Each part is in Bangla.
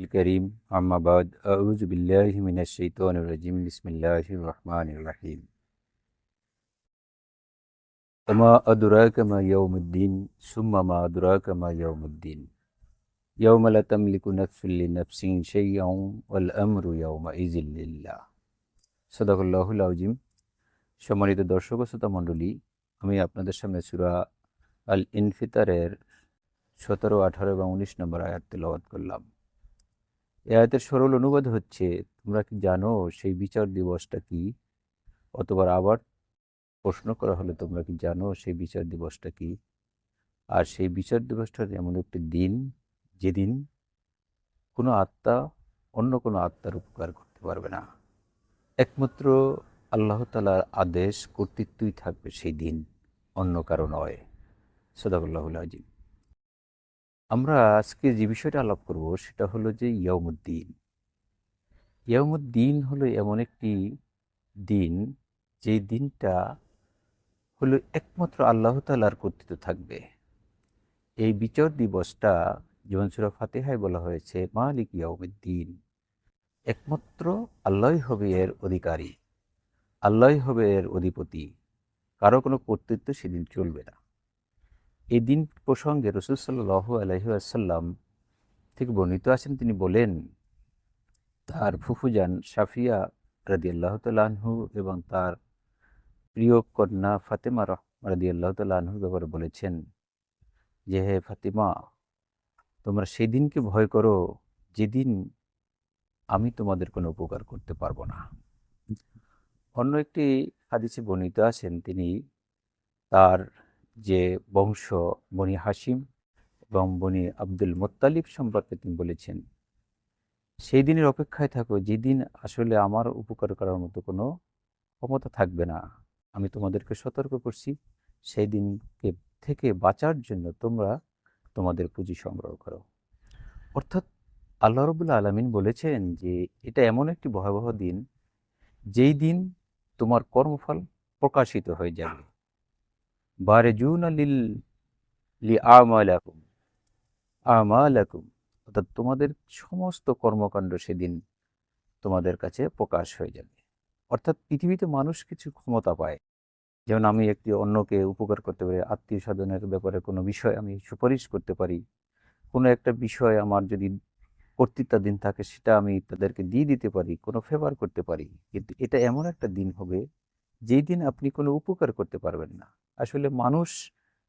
الكريم أما بعد أعوذ بالله من الشيطان الرجيم بسم الله الرحمن الرحيم وما أدراك ما يوم الدين ثم ما أدراك ما يوم الدين يوم لا تملك نفس لنفس شيئا والأمر يومئذ لله সদাকল্লাহুল আযীম। সম্মানিত দর্শক ও শ্রোতা মণ্ডলী, আমি আপনাদের সামনে সূরা আল ইনফিতারের 17, 18 এবং 19 নম্বর আয়াত তেলাওয়াত করলাম। এই আয়াতের সরল অনুবাদ হচ্ছে, তোমরা কি জানো সেই বিচার দিবসটা কি? অতবার আবার প্রশ্ন করা হলে, তোমরা কি জানো সেই বিচার দিবসটা কি? আর সেই বিচার দিবসটা এমন একটি দিন যেদিন কোনো আত্মা অন্য কোনো আত্মার উপকার করতে পারবে না। একমাত্র আল্লাহ তাআলার আদেশ কর্তৃত্বই থাকবে সেই দিন, অন্য কারো নয়। সাদাকাল্লাহুল আযীম। আমরা আজকে যে বিষয়টা আলাপ করব সেটা হলো যে ইয়াউমুদ্দিন। ইয়াউমুদ্দিন হলো এমন একটি দিন, যেই দিনটা হলো একমাত্র আল্লাহ তাআলার কর্তৃত্ব থাকবে। এই বিচার দিবসটা যেমন সূরা ফাতিহায় বলা হয়েছে, মালিক ইয়াউমিদ্দিন, একমাত্র আল্লাহই হবে এর অধিকারী, আল্লাহই হবে এর অধিপতি, কারো কোনো কর্তৃত্ব সেদিন চলবে না। এই দিন প্রসঙ্গে রাসূল সাল্লাল্লাহু আলাইহি ওয়াসাল্লাম থেকে বর্ণিত আছেন, তিনি বলেন, তার ফুফুজান সাফিয়া রাদিয়াল্লাহু তাআলা আনহু এবং তার প্রিয় কন্যা ফাতেমা রাদিয়াল্লাহু তাআলা আনহুর ব্যাপারে বলেছেন যে, হে ফাতিমা, তোমরা সেই দিনকে ভয় করো যেদিন আমি তোমাদের কোনো উপকার করতে পারবো না। অন্য একটি হাদিসে বর্ণিত আছেন, তিনি তার যে বংশ বনি হাশিম এবং বনি আব্দুল মুত্তালিব সম্পর্কে তিনি বলেছেন, সেই দিনের অপেক্ষায় থাকো যেদিন আসলে আমার উপকার করার মতো কোনো ক্ষমতা থাকবে না। আমি তোমাদেরকে সতর্ক করছি, সেই দিনকে থেকে বাঁচার জন্য তোমরা তোমাদের পুঁজি সংগ্রহ করো। অর্থাৎ আল্লাহ রাব্বুল আলামিন বলেছেন যে এটা এমন একটি ভয়াবহ দিন, যেই দিন তোমার কর্মফল প্রকাশিত হয়ে যাবে। বারিজুনা লিআমালাকুম আমালাকুম, অর্থাৎ তোমাদের সমস্ত কর্মকাণ্ড সেদিন তোমাদের কাছে প্রকাশ হয়ে যাবে। অর্থাৎ পৃথিবীতে মানুষ কিছু ক্ষমতা পায়, যেমন আমি একটি অন্যকে উপকার করতে পারি, আত্মীয় স্বজনের ব্যাপারে কোনো বিষয় আমি সুপারিশ করতে পারি, কোনো একটা বিষয় আমার যদি কর্তৃত্বাধীন থাকে সেটা আমি তাদেরকে দিয়ে দিতে পারি, কোনো ফেভার করতে পারি। কিন্তু এটা এমন একটা দিন হবে যেই দিন আপনি কোনো উপকার করতে পারবেন না। আসলে মানুষ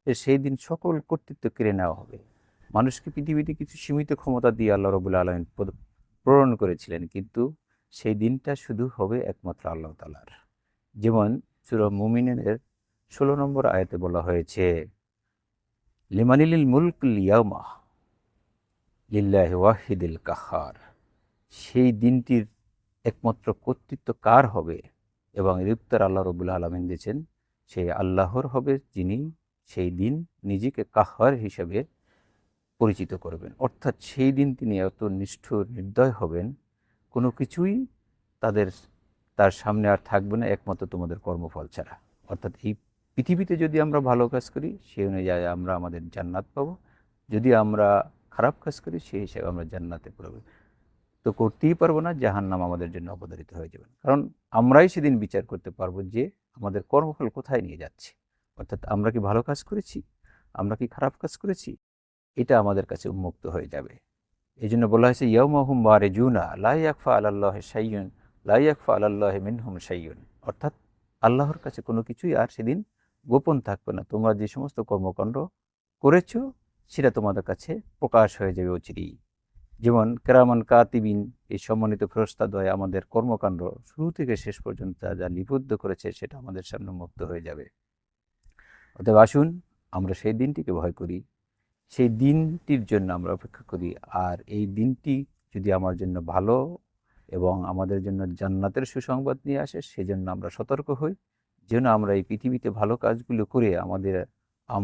সেই দিন সকল কর্তৃত্ব কেড়ে নেওয়া হবে। মানুষকে পৃথিবীতে কিছু সীমিত ক্ষমতা দিয়ে আল্লাহ রাব্বুল আলামিন প্রেরণ করেছিলেন, কিন্তু সেই দিনটা শুধু হবে একমাত্র আল্লাহ তাআলার। যেমন সূরা মুমিনের 16 নম্বর আয়াতে বলা হয়েছে, লিমানিল মুলকুল ইয়াউমা লিল্লাহি ওয়াহিদিল কাহ্হার, সেই দিনটির একমাত্র কর্তৃত্ব কার হবে এবং এর উত্তর আল্লাহ রাব্বুল আলামিন দিয়েছেন, সেই আল্লাহর হবে, যিনি সেই দিন নিজেকে কাহ্হার হিসেবে পরিচিত করবেন। অর্থাৎ সেই দিন তিনি এত নিষ্ঠুর নির্দয় হবেন, কোনো কিছুই তার সামনে আর থাকবে না একমাত্র তোমাদের কর্মফল ছাড়া। অর্থাৎ এই পৃথিবীতে যদি আমরা ভালো কাজ করি সেই অনুযায়ী আমরা আমাদের জান্নাত পাবো, যদি আমরা খারাপ কাজ করি সেই হিসেবে আমরা জান্নাতে পড়ব তো করতেই পারবো না, জাহান্নাম আমাদের জন্য অবধারিত হয়ে যাবে। কারণ আমরাই সেদিন বিচার করতে পারবো যে আমাদের কর্মফল কোথায় নিয়ে যাচ্ছে। অর্থাৎ আমরা কি ভালো কাজ করেছি, আমরা কি খারাপ কাজ করেছি, এটা আমাদের কাছে উন্মুক্ত হয়ে যাবে। এই জন্য বলা হয়েছে, ইয়াউমা হুম বারিজুনা লা ইয়াখফা আলাল্লাহি শাইউন লা ইয়াখফা আলাল্লাহি মিনহুম শাইউন, অর্থাৎ আল্লাহর কাছে কোনো কিছুই আর সেদিন গোপন থাকবে না। তোমরা যে সমস্ত কর্মকাণ্ড করেছো সেটা তোমাদের কাছে প্রকাশ হয়ে যাবে অচিরেই। যেমন কেরামান কাতিবিন, এই সম্মানিত ফেরেশতাদ্বয় আমাদের কর্মকাণ্ড শুরু থেকে শেষ পর্যন্ত যা লিপিবদ্ধ করেছে সেটা আমাদের সামনে মুক্ত হয়ে যাবে। অতএব আসুন আমরা সেই দিনটিকে ভয় করি, সেই দিনটির জন্য আমরা অপেক্ষা করি। আর এই দিনটি যদি আমার জন্য ভালো এবং আমাদের জন্য জান্নাতের সুসংবাদ নিয়ে আসে, সেজন্য আমরা সতর্ক হই, যেন আমরা এই পৃথিবীতে ভালো কাজগুলো করে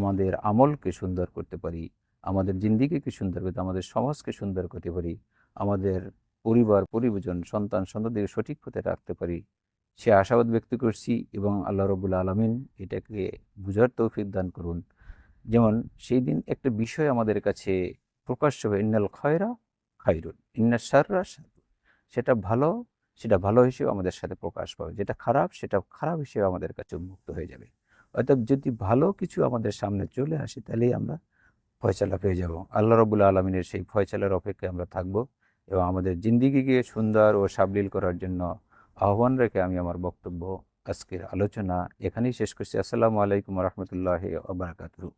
আমাদের আমলকে সুন্দর করতে পারি, আমাদের জিন্দিগিকে সুন্দর করতে, আমাদের সমাজকে সুন্দর করতে পারি, আমাদের পরিবার পরিজন সন্তান সন্ততিকে সঠিক পথে রাখতে পারি, সে আশাবাদ ব্যক্ত করছি। এবং আল্লাহ রাব্বুল আলামিন এটাকে বুঝার তৌফিক দান করুন। যেমন সেই দিন একটা বিষয় আমাদের কাছে প্রকাশ্য হবে, ইন্নাল খয়রা খাইরুন ইন্না শাররা শাররুন। সেটা ভালো, সেটা ভালো হিসেবে আমাদের সাথে প্রকাশ পাবে, যেটা খারাপ সেটা খারাপ হিসেবে আমাদের কাছে উন্মুক্ত হয়ে যাবে। অর্থাৎ যদি ভালো কিছু আমাদের সামনে চলে আসে তাহলেই আমরা ফয়সালা পেয়ে যাব। আল্লাহ রাব্বুল আলামিনের সেই ফয়সালার অপেক্ষায় আমরা থাকব এবং আমাদের জিন্দিগিকে সুন্দর ও সাবলীল করার জন্য আহ্বান রেখে আমি আমার বক্তব্য, আজকের আলোচনা এখানেই শেষ করছি। আসসালামু আলাইকুম ওয়া রাহমাতুল্লাহি ওয়া বারাকাতুহু।